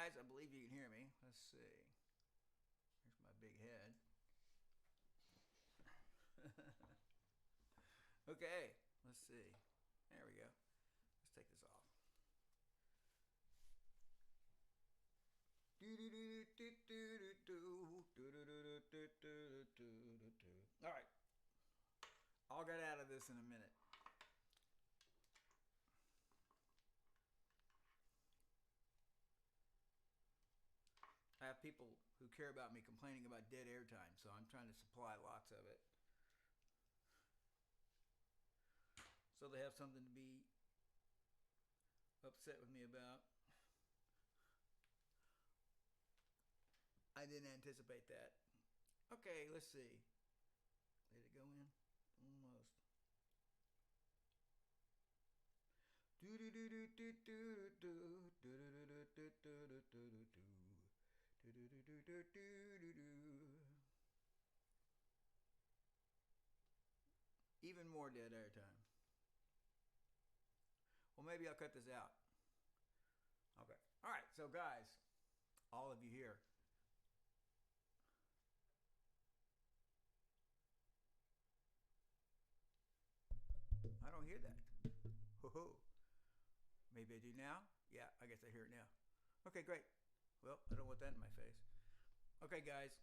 guys. I believe you can hear me. Let's see. Here's my big head. Okay, let's see. There we go. Let's take this off. All right. I'll get out of this in a minute. I have people who care about me complaining about dead air time, so I'm trying to supply lots of it. So they have something to be upset with me about. I didn't anticipate that. Okay, let's see. Did it go in? Almost. Even more dead air time. Well, maybe I'll cut this out. Okay. All right. So, guys, all of you here, I don't hear that. Ho-ho. Maybe I do now? Yeah, I guess I hear it now. Okay, great. Well, I don't want that in my face. Okay, guys.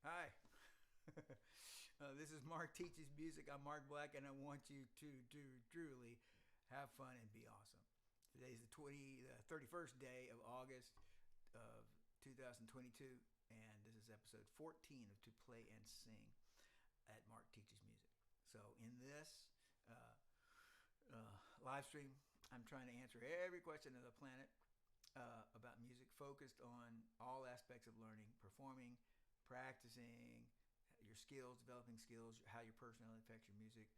Hi. This is Mark Teaches Music. I'm Mark Black, and I want you to truly have fun and be awesome. Today's the 31st day of August of 2022, and this is episode 14 of To Play and Sing at Mark Teaches Music. So in this live stream, I'm trying to answer every question on the planet about music, focused on all aspects of learning, performing, practicing, your skills, developing skills, how your personality affects your music,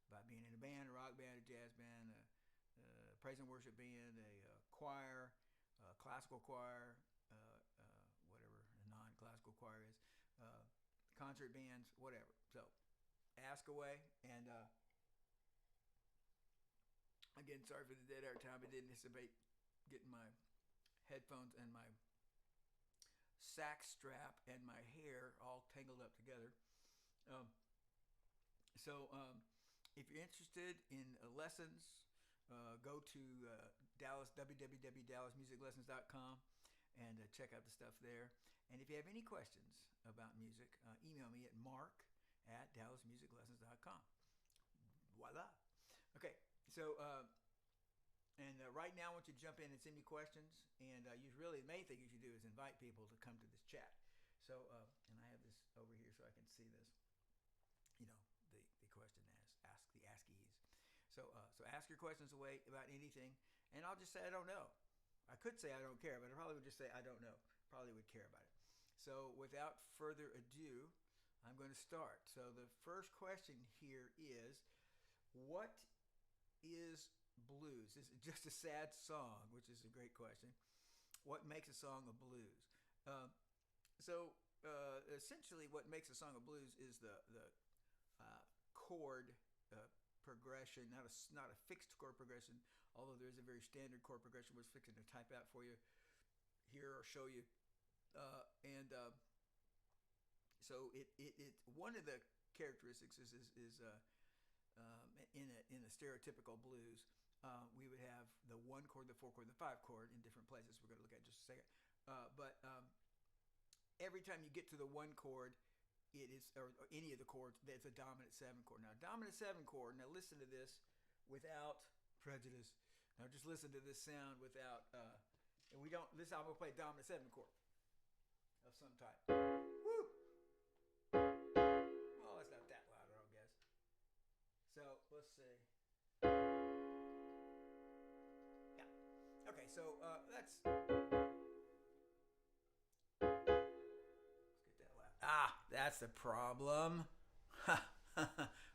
about being in a band, a rock band, a jazz band, a praise and worship band, a choir, a classical choir, whatever a non-classical choir is, concert bands, whatever. So ask away. And again, sorry for the dead air time. I didn't anticipate getting my headphones and my sack strap and my hair all tangled up together. If you're interested in lessons, go to www.dallasmusiclessons.com and check out the stuff there. And if you have any questions about music, email me at mark@dallasmusiclessons.com. Voila. Okay, so right now I want you to jump in and send me questions. And the main thing you should do is invite people to come to this chat. So, and I have this over here so I can see this. The question ask the ASCIIs. So ask your questions away about anything, and I'll just say I don't know. I could say I don't care, but I probably would just say I don't know. Probably would care about it. So without further ado, I'm going to start. So the first question here is, what is blues? Is it just a sad song? Which is a great question. What makes a song a blues? Essentially, what makes a song a blues is the chord progression, not a fixed chord progression, although there is a very standard chord progression which I'm fixing to type out for you here or show you. So it one of the characteristics is in a stereotypical blues, we would have the 1 chord, the 4 chord, the 5 chord in different places. We're going to look at in just a second. But every time you get to the 1 chord, it is, or any of the chords, it's a dominant 7 chord. Now, dominant 7 chord, now listen to this without prejudice. Now, just listen to this sound without, I'm going to play a dominant 7 chord of some type. Woo! Well, it's not that loud, I don't guess. So, let's see. Yeah. Okay, so that's... that's the problem.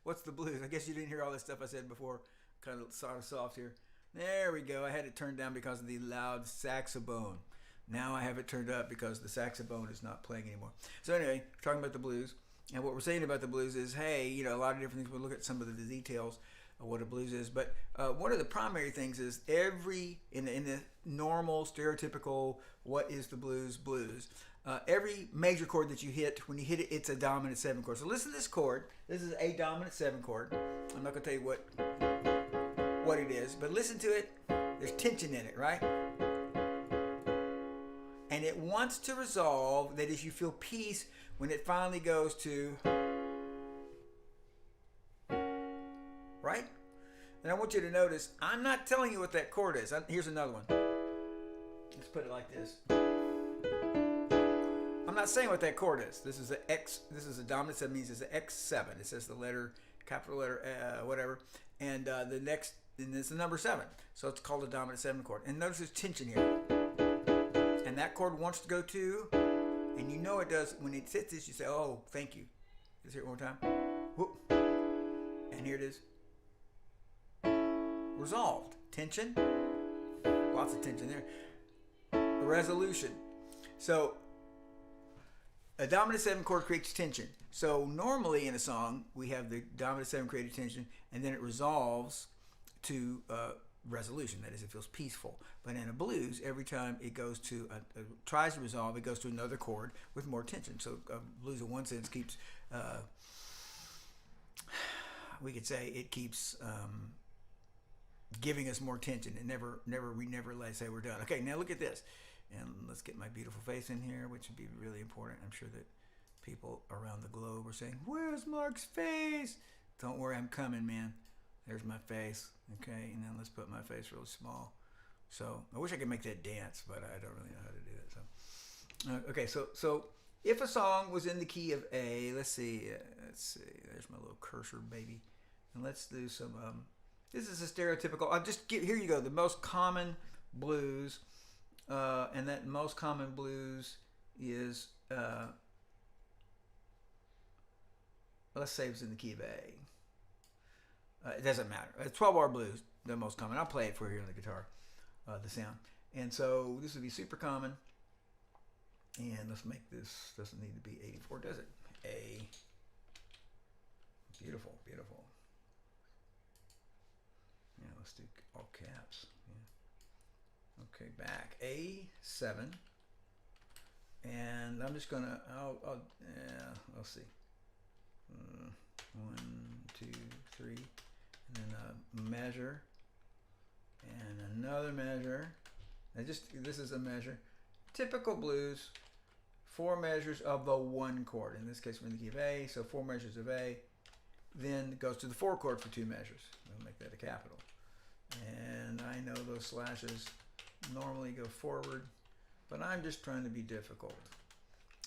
What's the blues? I guess you didn't hear all this stuff I said before. Kind of sort of soft here. There we go. I had it turned down because of the loud saxophone. Now I have it turned up because the saxophone is not playing anymore. So anyway, talking about the blues. And what we're saying about the blues is, hey, a lot of different things. We'll look at some of the details. what a blues is. But one of the primary things is in the normal stereotypical what is the blues, every major chord that you hit, when you hit it, it's a dominant 7 chord. So listen to this chord. This is a dominant 7 chord. I'm not going to tell you what it is, but listen to it. There's tension in it, right? And it wants to resolve. That is, you feel peace when it finally goes to, right? And I want you to notice, I'm not telling you what that chord is. Here's another one. Let's put it like this. I'm not saying what that chord is. This is an X. This is a dominant 7. Means it's an X7. It says the letter, capital letter, whatever. And the next, and it's the number 7. So it's called a dominant 7 chord. And notice there's tension here. And that chord wants to go to, and you know it does. When it hits this, you say, "Oh, thank you." Let's hear it one more time. Whoop. And here it is. Resolved. Tension. Lots of tension there. Resolution. So a dominant 7 chord creates tension. So normally in a song, we have the dominant 7 created tension, and then it resolves to resolution. That is, it feels peaceful. But in a blues, every time it goes to tries to resolve, it goes to another chord with more tension. So blues in one sense keeps, we could say it keeps giving us more tension. We never say we're done. Okay, now look at this. And let's get my beautiful face in here, which would be really important. I'm sure that people around the globe are saying, "Where's Mark's face?" Don't worry, I'm coming, man. There's my face. Okay, and then let's put my face real small. So I wish I could make that dance, but I don't really know how to do that. So okay, so if a song was in the key of A, let's see. There's my little cursor, baby, and let's do some. This is a stereotypical. Here you go. The most common blues. And that most common blues is, let's say it's in the key of A. It doesn't matter. 12-bar blues, the most common. I'll play it for you on the guitar, the sound. And so this would be super common. And let's make this, doesn't need to be 84, does it? A. Beautiful, beautiful. Yeah, let's do all caps. Yeah. Okay, back A7, and I'm just gonna. Let's see. 1, 2, 3, and then a measure, and another measure. This is a measure. Typical blues, 4 measures of the 1 chord. In this case, we're in the key of A, so 4 measures of A. Then it goes to the 4 chord for 2 measures. We'll make that a capital. And I know those slashes normally go forward, but I'm just trying to be difficult,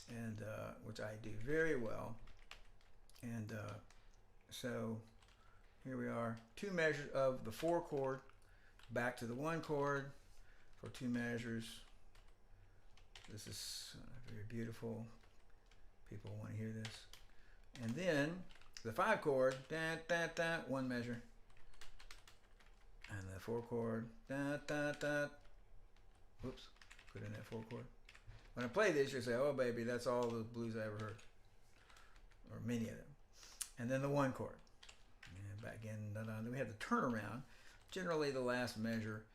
and which I do very well. And so here we are, 2 measures of the 4 chord back to the 1 chord for 2 measures. This is very beautiful. People want to hear this. And then the 5 chord, 1 measure, and the 4 chord, Whoops, put in that 4 chord. When I play this, you'll say, "Oh, baby, that's all the blues I ever heard," or many of them. And then the 1 chord. And back in, then we have the turnaround. Generally, the last measure,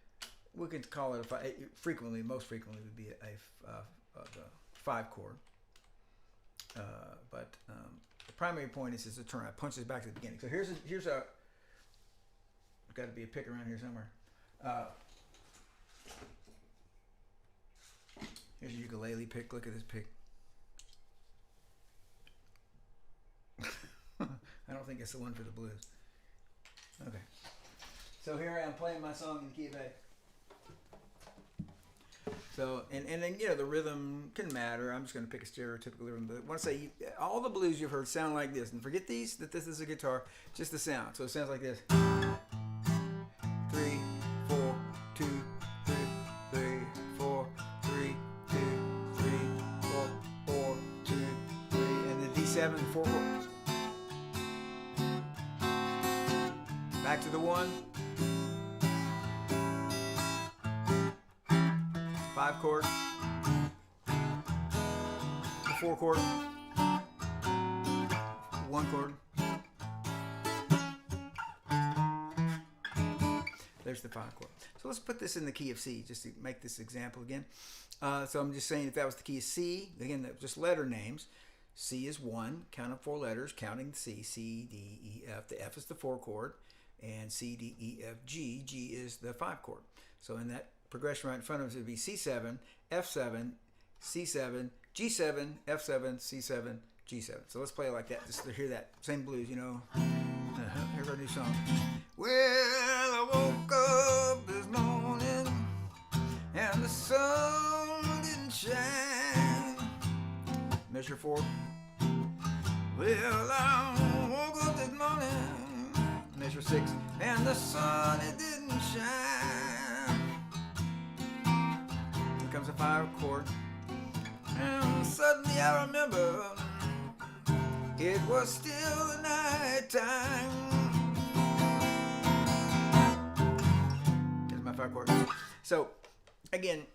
we could call it most frequently would be the 5 chord. But the primary point is the turnaround. Punches back to the beginning. So here's a. Got to be a pick around here somewhere. Here's a ukulele pick. Look at this pick. I don't think it's the one for the blues. Okay. So here I am playing my song in the key of A. So, and then, the rhythm can matter. I'm just going to pick a stereotypical rhythm. But I want to say, all the blues you've heard sound like this. And forget that this is a guitar, just the sound. So it sounds like this. 3, 4, 2, 3, 3, 4, 3, 2, 3, 4, 4, 2, 3, and then D7, 4, 4. Back to the 1. 5 chord. The 4 chord. 1 chord. There's the 5 chord. So let's put this in the key of C just to make this example again. So I'm just saying if that was the key of C, again, just letter names. C is 1, count of 4 letters, counting C, C, D, E, F. The F is the 4 chord, and C, D, E, F, G. G is the 5 chord. So in that progression right in front of us, it would be C7, F7, C7, G7, F7, C7, G7. So let's play it like that, just to hear that same blues, you know. Here's our new song. Well, I woke up this morning and the sun didn't shine. Measure 4. Well, I woke up this morning. Measure 6. And the sun, it didn't shine. Here comes a 5 chord. And suddenly I remember it was still night time. Here's my 5 chords. So, again,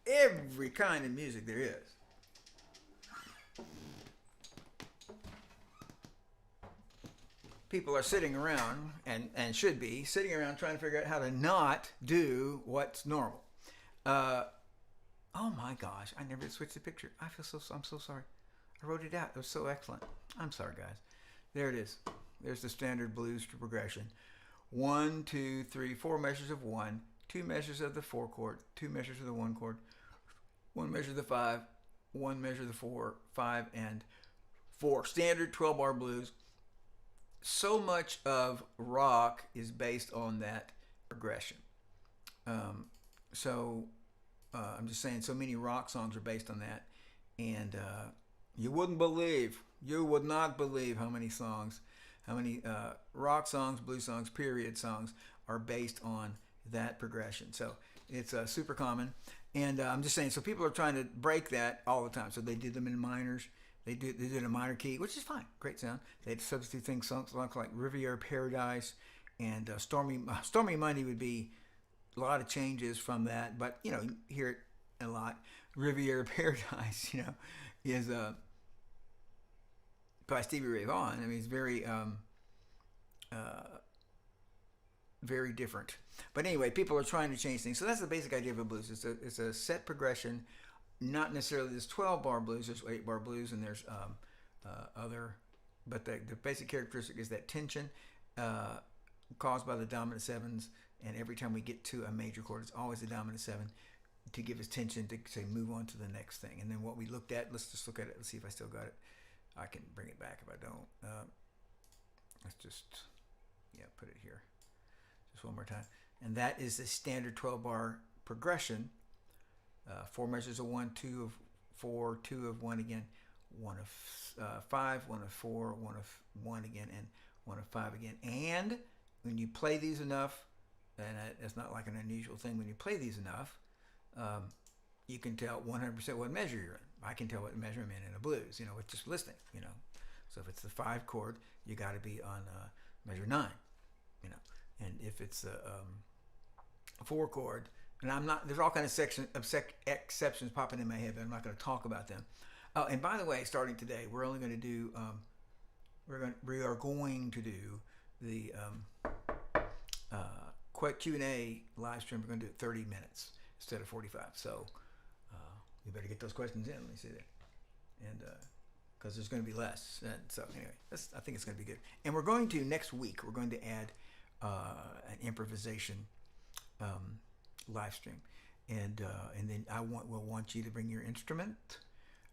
every kind of music there is. People are sitting around, and should be, sitting around trying to figure out how to not do what's normal. Oh my gosh, I never switched the picture. I'm so sorry. I wrote it out. It was so excellent. I'm sorry, guys. There it is. There's the standard blues progression. 1, 2, 3, 4 measures of 1, 2 measures of the 4 chord, 2 measures of the 1 chord, 1 measure of the 5, 1 measure of the 4, 5, and 4. Standard 12-bar blues. So much of rock is based on that progression. I'm just saying, so many rock songs are based on that, and you would not believe how many rock songs, blues songs, period songs are based on that progression. So it's super common, and I'm just saying, so people are trying to break that all the time. So they did them in minors. They did a minor key, which is fine, great sound. They had substitute things, songs like Riviera Paradise and Stormy Monday would be a lot of changes from that, but you hear it a lot. Riviera Paradise, is by Stevie Ray Vaughan. I mean, it's very very different. But anyway, people are trying to change things. So that's the basic idea of a blues. It's a set progression. Not necessarily this 12-bar blues, there's 8-bar blues, and there's other, but the basic characteristic is that tension caused by the dominant 7s, and every time we get to a major chord, it's always the dominant 7 to give us tension to say move on to the next thing. And then what we looked at, let's just look at it, let's see if I still got it. I can bring it back if I don't. Let's just, put it here. Just one more time. And that is the standard 12-bar progression. 4 measures of 1, 2 of 4, 2 of 1 again, 1 of 5, 1 of 4, 1 of 1 again, and 1 of 5 again. And when you play these enough, and it's not like an unusual thing, when you play these enough, you can tell 100% what measure you're in. I can tell what measure I'm in a blues, with just listening, So if it's the 5 chord, you got to be on measure 9, And if it's the 4 chord, and there's all kinds of exceptions popping in my head, but I'm not going to talk about them. Oh, and by the way, starting today, we're only going to do, we are going to do the quick Q&A live stream. We're going to do it 30 minutes instead of 45. So you better get those questions in. Let me see that. And because there's going to be less. And so anyway, I think it's going to be good. And we're going to, next week, we're going to add an improvisation live stream, and then we'll want you to bring your instrument,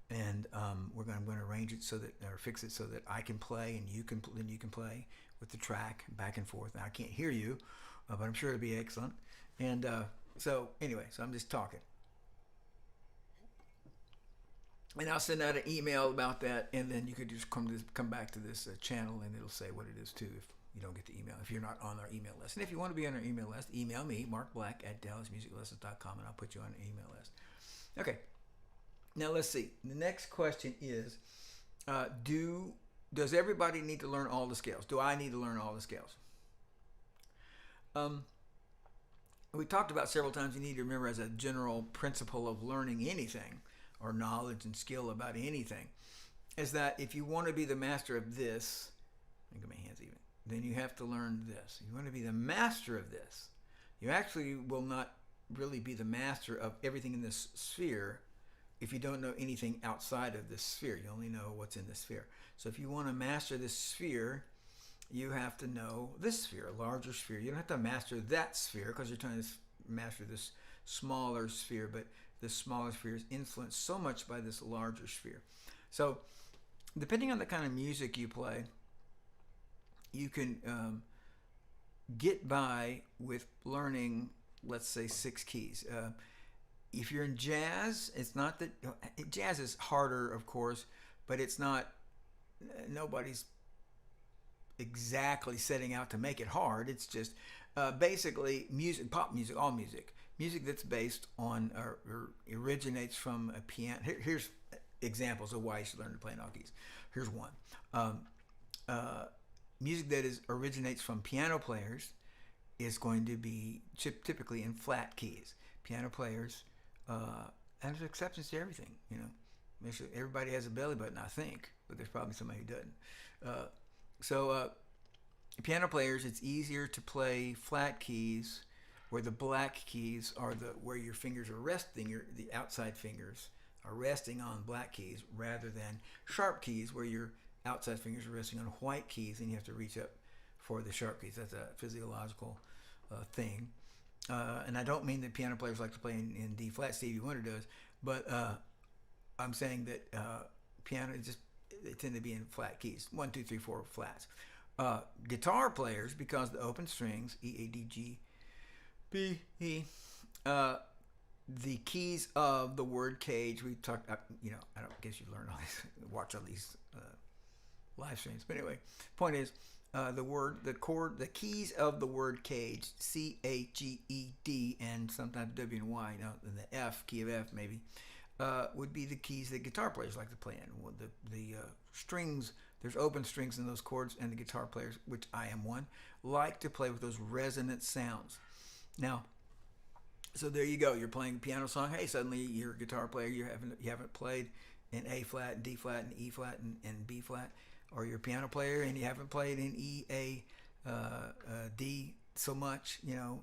and I'm going to arrange it so that, or fix it so that I can play and you can play with the track back and forth. Now I can't hear you, but I'm sure it'll be excellent. And so anyway, so I'm just talking, and I'll send out an email about that, and then you could just come back to this channel, and it'll say what it is too. If you don't get the email, if you're not on our email list. And if you want to be on our email list, email me, markblack@dallasmusiclessons.com, and I'll put you on the email list. Okay. Now let's see. The next question is, does everybody need to learn all the scales? Do I need to learn all the scales? We talked about several times, you need to remember as a general principle of learning anything, or knowledge and skill about anything, is that if you want to be the master of this, let me get my hands even, then you have to learn this. If you want to be the master of this, You actually will not really be the master of everything in this sphere if you don't know anything outside of this sphere. You only know what's in the sphere. So if you want to master this sphere, you have to know this sphere, a larger sphere. You don't have to master that sphere because you're trying to master this smaller sphere, but the smaller sphere is influenced so much by this larger sphere. So depending on the kind of music you play, you can get by with learning, let's say, 6 keys. If you're in jazz, it's not that jazz is harder, of course, but it's not, nobody's exactly setting out to make it hard. It's just basically music, pop music, all music that's based on or originates from a piano. Here's examples of why you should learn to play in all keys. Here's one. Music that originates from piano players is going to be typically in flat keys. Piano players, and there's exceptions to everything, you know. Everybody has a belly button, I think, but there's probably somebody who doesn't. So piano players, it's easier to play flat keys where the black keys are where your fingers are resting, the outside fingers are resting on black keys, rather than sharp keys where your outside fingers are resting on white keys and you have to reach up for the sharp keys. That's a physiological thing. And I don't mean that piano players like to play in D flat, Stevie Wonder does, but I'm saying that piano they tend to be in flat keys, 1, 2, 3, 4 flats. Guitar players, because the open strings, E, A, D, G, B, E, the keys of the word cage. We talked, you know, I don't guess you learned all these, watch all these live streams. But anyway, point is, the keys of the word cage, C, A, G, E, D, and sometimes W and Y, you know, and the F, key of F maybe, would be the keys that guitar players like to play in. The strings, there's open strings in those chords, and the guitar players, which I am one, like to play with those resonant sounds. Now, so there you go. You're playing a piano song. Hey, suddenly you're a guitar player. You haven't played in A flat, D flat, and E flat, and B flat. Or you're a piano player and you haven't played in E, A, D so much. You know,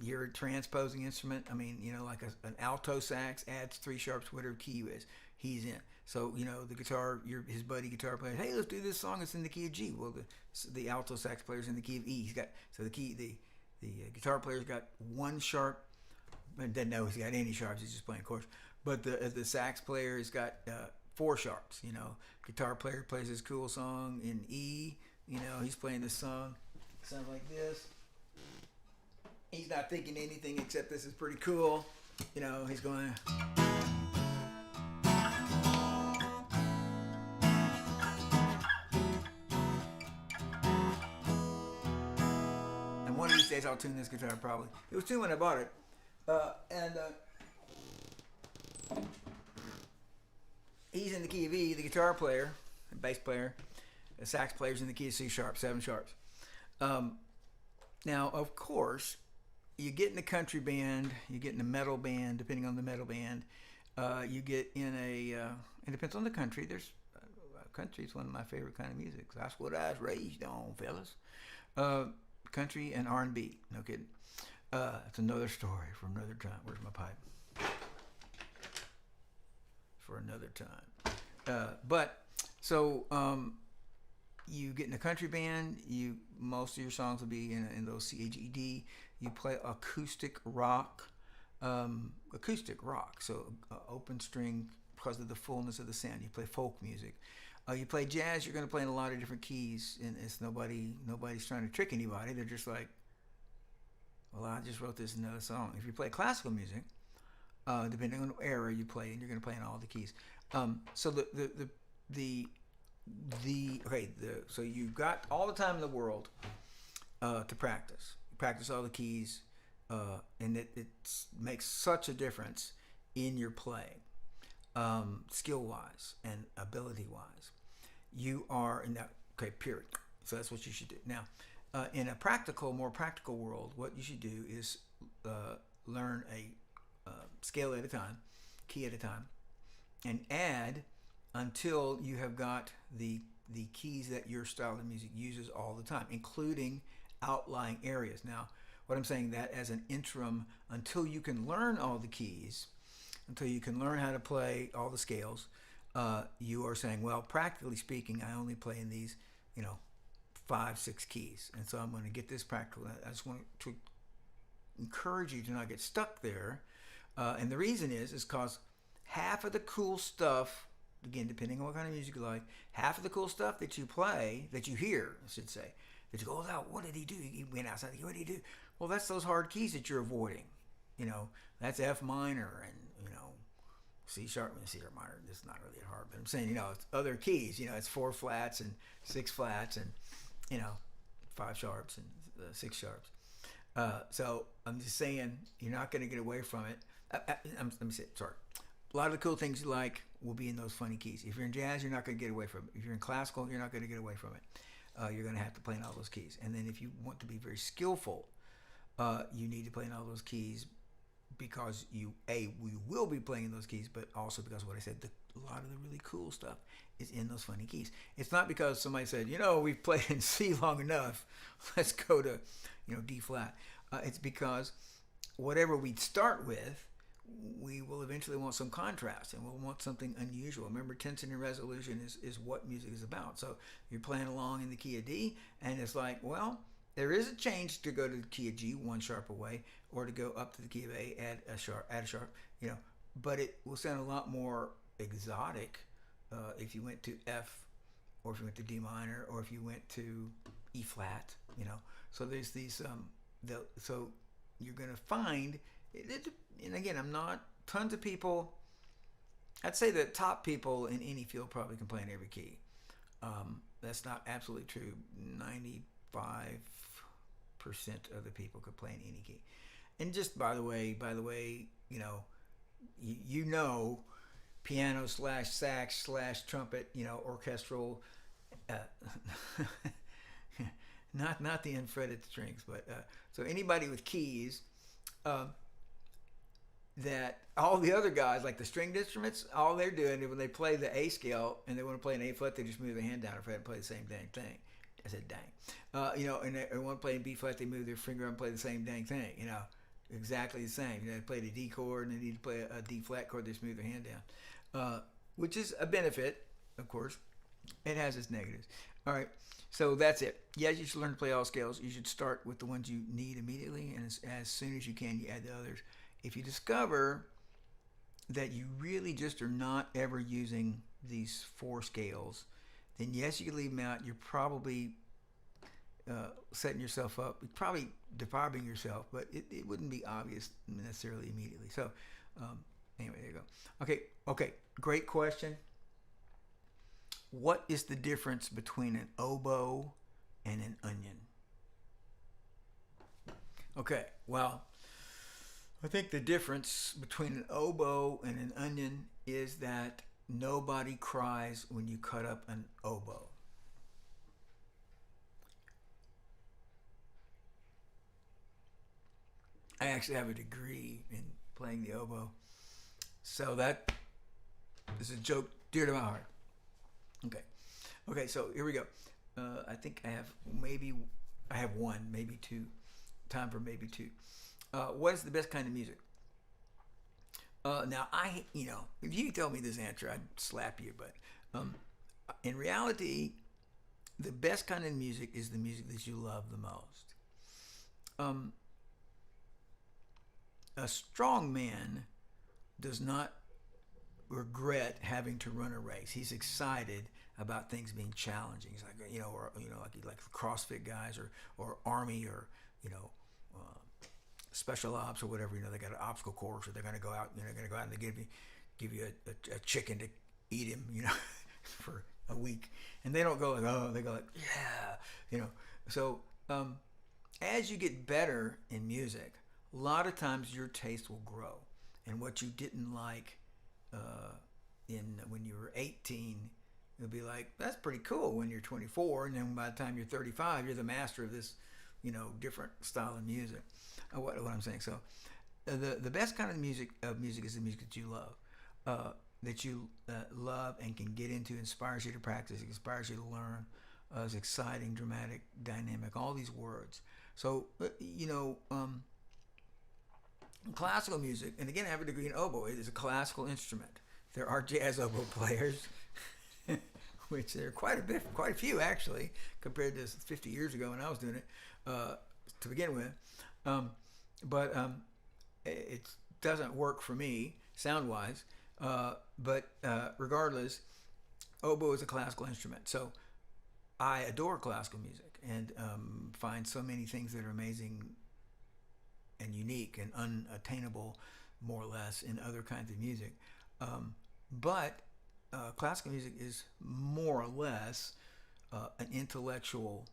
you're a transposing instrument. I mean, you know, like an alto sax adds 3 sharps, whatever key you is, he's in. So, you know, the guitar, his buddy guitar player, hey, let's do this song. It's in the key of G. Well, the alto sax player's in the key of E. He's got, so the guitar player's got 1 sharp, but doesn't know he's got any sharps. He's just playing chords. But the sax player has got 4 sharps. You know, guitar player plays this cool song in E. You know, he's playing this song. It sounds like this. He's not thinking anything except this is pretty cool. You know, he's going. And one of these days I'll tune this guitar probably. It was tuned when I bought it. He's in the key of E, the guitar player, the bass player, the sax player's in the key of C sharp, 7 sharps. Now, of course, you get in a country band, you get in a metal band, depending on the metal band. You get in it depends on the country. Country is one of my favorite kind of music. That's what I was raised on, fellas. Country and R&B, no kidding. It's another story for another time. Where's my pipe? For another time. You get in a country band. Most of your songs will be in those C, A, G, D. You play acoustic rock. So open string because of the fullness of the sound. You play folk music. You play jazz. You're going to play in a lot of different keys, and it's nobody's trying to trick anybody. They're just like, well, I just wrote this another song. If you play classical music, depending on the era you play, and you're going to play in all the keys. So you've got all the time in the world to practice. You practice all the keys, and it makes such a difference in your playing, skill-wise and ability-wise. You are in that, period. So that's what you should do. Now, in a more practical world, what you should do is learn a scale at a time, key at a time, and add until you have got the keys that your style of music uses all the time, including outlying areas. Now, what I'm saying that as an interim until you can learn all the keys, until you can learn how to play all the scales. You are saying, well, practically speaking, I only play in these, 5, 6 keys, and so I'm going to get this practical. I just want to encourage you to not get stuck there, and the reason is because half of the cool stuff, again, depending on what kind of music you like, half of the cool stuff that you play, that you hear, I should say, that you go, oh, what did he do? He went outside. What did he do? Well, that's those hard keys that you're avoiding. That's F minor and C sharp and C sharp minor. It's not really hard, but I'm saying, it's other keys. It's 4 flats and 6 flats and 5 sharps and 6 sharps. So I'm just saying you're not going to get away from it. Let me say, sorry. A lot of the cool things you like will be in those funny keys. If you're in jazz, you're not going to get away from it. If you're in classical, you're not going to get away from it. You're going to have to play in all those keys. And then if you want to be very skillful, you need to play in all those keys because we will be playing in those keys, but also because what I said, a lot of the really cool stuff is in those funny keys. It's not because somebody said, we've played in C long enough, let's go to, D flat. It's because whatever we start with, we will eventually want some contrast and we'll want something unusual. Remember, tension and resolution is what music is about. So you're playing along in the key of D, and it's like, well, there is a change to go to the key of G 1 sharp away, or to go up to the key of A, add a sharp, but it will sound a lot more exotic if you went to F, or if you went to D minor, or if you went to E flat, So there's these, so you're going to find, and again, tons of people, I'd say the top people in any field probably can play in every key. That's not absolutely true. 95% of the people could play in any key. And just by the way, piano / sax / trumpet, orchestral, not the unfretted strings, but so anybody with keys, that all the other guys, like the stringed instruments, all they're doing is when they play the A scale and they want to play an A flat, they just move their hand down or fret and play the same dang thing. I said dang. And they want to play in B flat, they move their finger and play the same dang thing. Exactly the same. They play the D chord and they need to play a D flat chord, they just move their hand down, which is a benefit, of course. It has its negatives. All right, so that's it. Yes, you should learn to play all scales. You should start with the ones you need immediately, and as soon as you can, you add the others. If you discover that you really just are not ever using these 4 scales, then yes, you can leave them out. You're probably setting yourself up, probably depriving yourself, but it wouldn't be obvious necessarily immediately. So anyway, there you go. Okay, great question. What is the difference between an oboe and an onion? Okay, well, I think the difference between an oboe and an onion is that nobody cries when you cut up an oboe. I actually have a degree in playing the oboe, so that is a joke dear to my heart. Okay, so here we go. I think I have 1, maybe 2. Time for maybe 2. What is the best kind of music? Now, if you told me this answer, I'd slap you. But in reality, the best kind of music is the music that you love the most. A strong man does not regret having to run a race. He's excited about things being challenging. He's like, like CrossFit guys or Army or, special ops or whatever, they got an obstacle course, or they're going to go out, they're going to go out and they give you a chicken to eat him, for a week. And they don't go like, oh, they go like, yeah, So as you get better in music, a lot of times your taste will grow. And what you didn't like when you were 18, it'll be like, that's pretty cool when you're 24. And then by the time you're 35, you're the master of this, different style of music. What I'm saying. So the best kind of music is the music that you love, love and can get into, inspires you to practice, inspires you to learn, is exciting, dramatic, dynamic, all these words. So classical music, and again, I have a degree in oboe. It is a classical instrument. There are jazz oboe players, which there are quite a few actually, compared to 50 years ago when I was doing it to begin with. But it doesn't work for me sound wise. But regardless, oboe is a classical instrument. So I adore classical music and find so many things that are amazing and unique and unattainable, more or less, in other kinds of music. But classical music is more or less an intellectual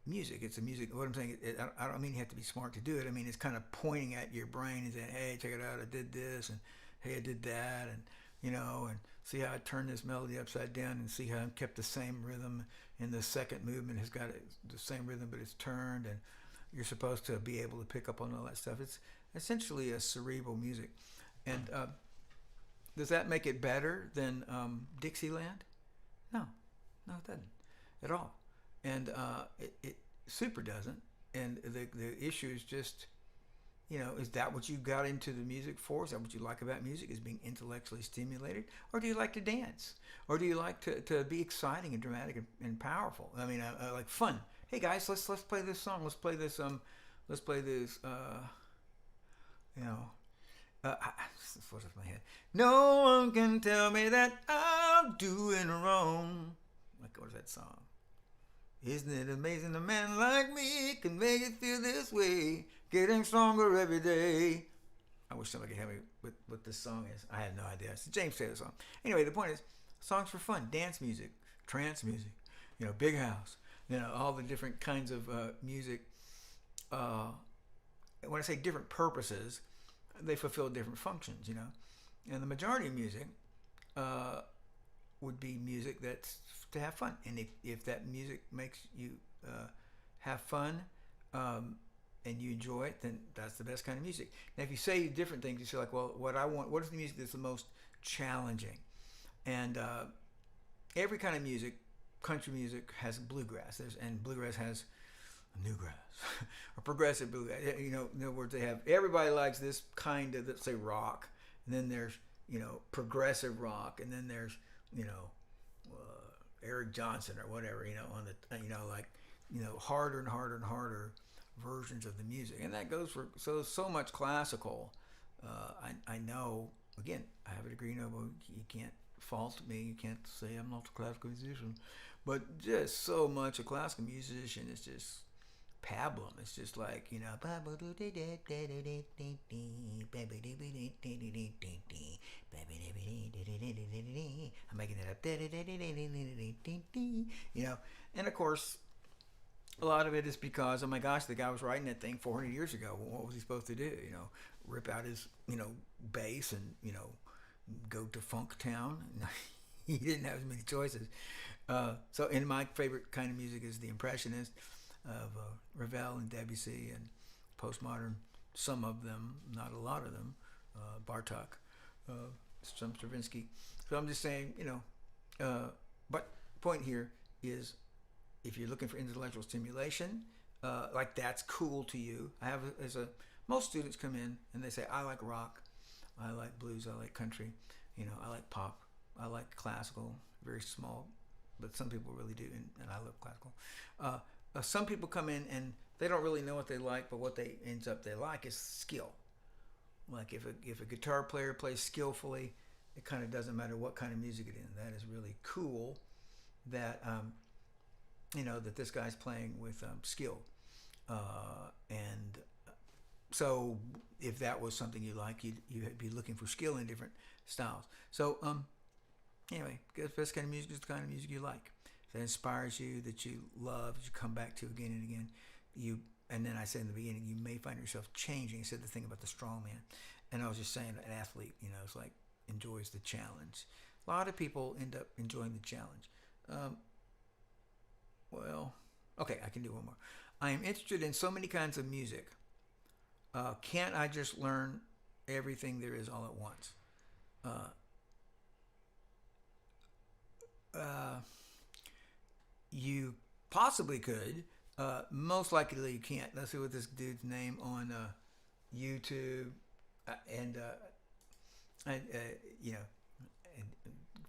music. It's a music. What I'm saying, I don't mean you have to be smart to do it. I mean, it's kind of pointing at your brain and saying, "Hey, check it out! I did this, and hey, I did that, and and see how I turned this melody upside down, and see how I kept the same rhythm, and the second movement has got the same rhythm, but it's turned, and you're supposed to be able to pick up on all that stuff. It's essentially a cerebral music, and does that make it better than Dixieland? No, no, it doesn't at all, and it super doesn't. And the issue is just, is that what you got into the music for? Is that what you like about music, is being intellectually stimulated? Or do you like to dance? Or do you like to be exciting and dramatic and powerful? I mean, I like fun. Hey guys, let's play this song. Let's play this. What's off my head? No one can tell me that I'm doing wrong. Like, what is that song? Isn't it amazing a man like me can make it feel this way, getting stronger every day? I wish somebody could help me with what this song is. I have no idea. It's a James Taylor song. Anyway, the point is, songs for fun, dance music, trance music, big house, all the different kinds of music. When I say different purposes, they fulfill different functions, And the majority of music would be music that's to have fun. And if that music makes you have fun and you enjoy it, then that's the best kind of music. Now, if you say different things, you say like, well, what is the music that's the most challenging? And every kind of music, country music has bluegrass, and bluegrass has newgrass or progressive bluegrass. In other words, they have, everybody likes this kind of, let's say, rock, and then there's progressive rock, and then there's Eric Johnson or whatever, on the harder and harder and harder versions of the music, and that goes for so much classical. I know, again, I have a degree in oboe. You can't fault me. You can't say I'm not a classical musician, but just so much a classical musician is just pablum. It's just like, I'm making it up, and of course a lot of it is because, oh my gosh, the guy was writing that thing 400 years ago. Well, what was he supposed to do? Rip out his bass and go to Funk Town? He didn't have as many choices. So, and my favorite kind of music is the Impressionist of Ravel and Debussy and postmodern. Some of them, not a lot of them. Bartok, some Stravinsky. So I'm just saying, but point here is, if you're looking for intellectual stimulation, like that's cool to you. Most students come in and they say, I like rock, I like blues, I like country, I like pop, I like classical, very small, but some people really do, and I love classical. Some people come in and they don't really know what they like, but what they like is skill. Like if a guitar player plays skillfully, it kind of doesn't matter what kind of music it is. That is really cool that that this guy's playing with skill. And so if that was something you like, you'd be looking for skill in different styles. So anyway, the best kind of music is the kind of music you like, that inspires you, that you love, that you come back to again and again. And then I said in the beginning, you may find yourself changing. I said the thing about the strong man, and I was just saying, an athlete, it's like enjoys the challenge. A lot of people end up enjoying the challenge. Okay, I can do one more. I am interested in so many kinds of music. Can't I just learn everything there is all at once? You possibly could, Most likely you can't. Let's see what this dude's name on YouTube and you know, and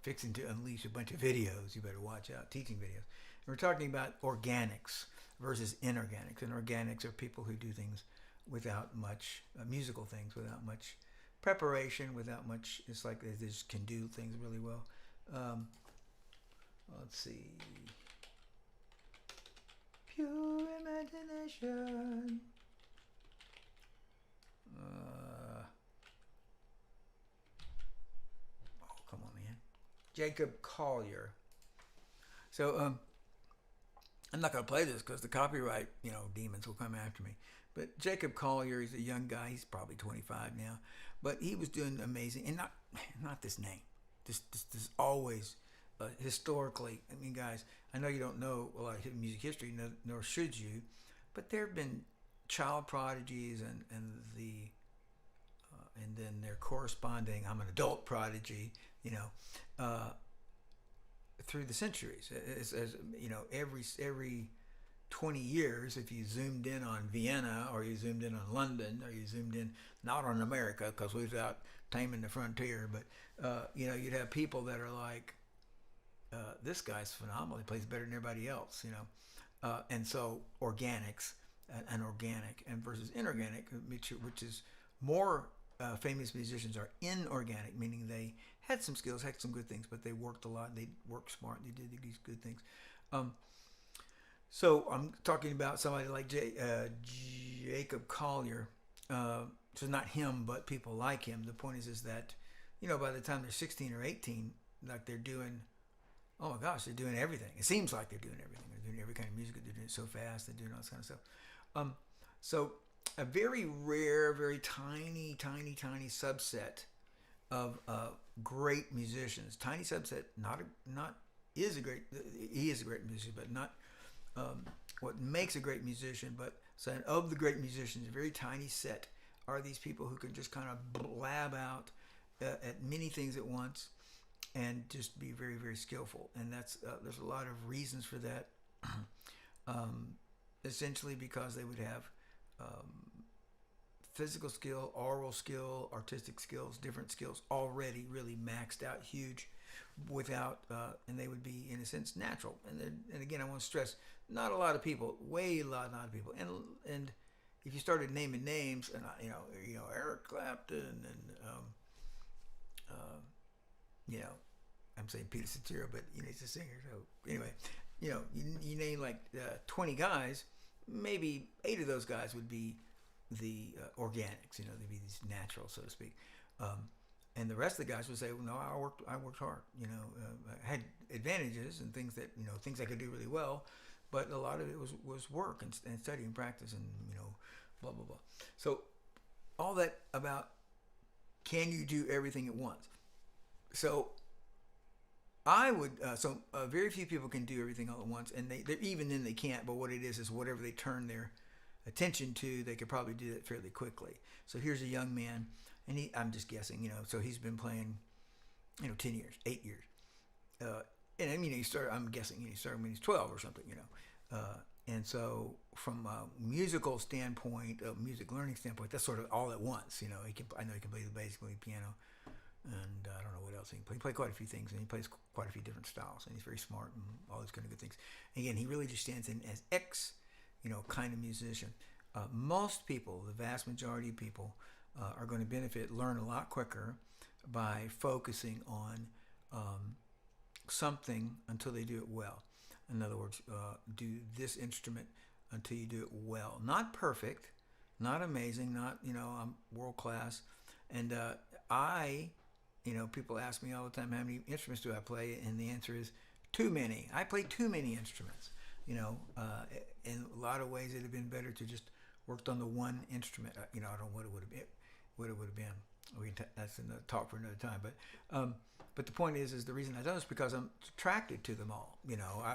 fixing to unleash a bunch of videos. You better watch out, teaching videos. And we're talking about organics versus inorganics. And organics are people who do things without much musical things, without much preparation, without much. It's like they just can do things really well. Let's see. Pure imagination. Oh, come on, man. Jacob Collier. So, I'm not going to play this because the copyright, demons will come after me. But Jacob Collier is a young guy. He's probably 25 now. But he was doing amazing. And not this name. This always, historically, I mean, guys, I know you don't know a lot of music history, nor should you. But there have been child prodigies and then their corresponding, I'm an adult prodigy, through the centuries. As every 20 years, if you zoomed in on Vienna or you zoomed in on London or you zoomed in not on America because we was out taming the frontier, but you'd have people that are like, this guy's phenomenal. He plays better than everybody else, and so organics and organic and versus inorganic, which is more famous musicians are inorganic, meaning they had some skills, had some good things, but they worked a lot. They worked smart. They did these good things. So I'm talking about somebody like Jacob Collier. So not him, but people like him. The point is that, by the time they're 16 or 18, like they're doing, oh my gosh, they're doing everything. It seems like they're doing everything. They're doing every kind of music. They're doing it so fast. They're doing all this kind of stuff. So a very rare, very tiny subset of great musicians. Tiny subset, he is a great musician, but not what makes a great musician. But so of the great musicians, a very tiny set are these people who can just kind of blab out at many things at once and just be very, very skillful. And that's there's a lot of reasons for that. Essentially because they would have physical skill, oral skill, artistic skills, different skills already really maxed out, huge, without, and they would be in a sense natural. And again, I want to stress, not a lot of people, way a lot of people, and if you started naming names, and Eric Clapton, and I'm saying Peter Cetera, but he's a singer. So anyway, you name like 20 guys, maybe 8 of those guys would be the organics. They'd be these natural, so to speak. And the rest of the guys would say, well, no, I worked hard. I had advantages and things that things I could do really well, but a lot of it was work and study and practice and blah blah blah. So all that about, can you do everything at once? So I would. Very few people can do everything all at once, and they even then they can't. But what it is whatever they turn their attention to, they could probably do that fairly quickly. So here's a young man, and I'm just guessing, so he's been playing, 10 years, 8 years. And I mean, I'm guessing, he started when he's 12 or something, and so from a musical standpoint, a music learning standpoint, that's sort of all at once, I know he can play basically piano, and I don't know what else he can play. He plays quite a few things, and he plays quite a few different styles, and he's very smart and all those kind of good things. And again, he really just stands in as kind of musician. Most people, the vast majority of people, are going to learn a lot quicker by focusing on something until they do it well. In other words, do this instrument until you do it well. Not perfect, not amazing, not, I'm world class. And people ask me all the time, how many instruments do I play? And the answer is too many. I play too many instruments. In a lot of ways, it'd have been better to just worked on the one instrument. I don't know what it would have been. That's in the talk for another time. But the point is the reason I don't is because I'm attracted to them all.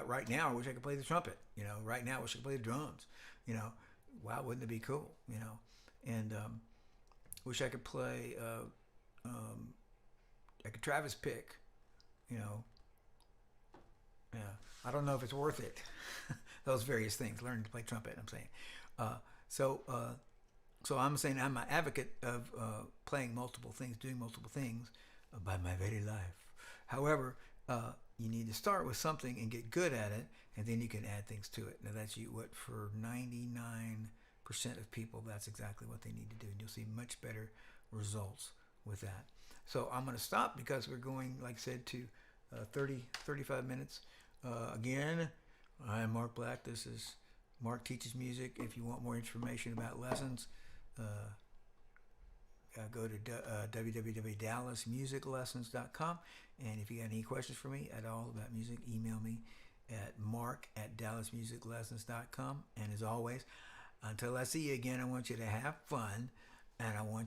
Right now I wish I could play the trumpet. Right now I wish I could play the drums. Wow, wouldn't it be cool? And wish I could play. I could Travis pick. Yeah, I don't know if it's worth it. those various things. Learning to play trumpet. I'm saying. Uh, so so I'm saying I'm an advocate of playing multiple things, doing multiple things by my very life. However, you need to start with something and get good at it, and then you can add things to it. Now that's what for 99% of people, that's exactly what they need to do, and you'll see much better results with that. So I'm going to stop because we're going, like I said, to 35 minutes. Again, I'm Mark Black. This is Mark Teaches Music. If you want more information about lessons, go to www.dallasmusiclessons.com. And if you got any questions for me at all about music, email me at mark@dallasmusiclessons.com. And as always, until I see you again, I want you to have fun, and I want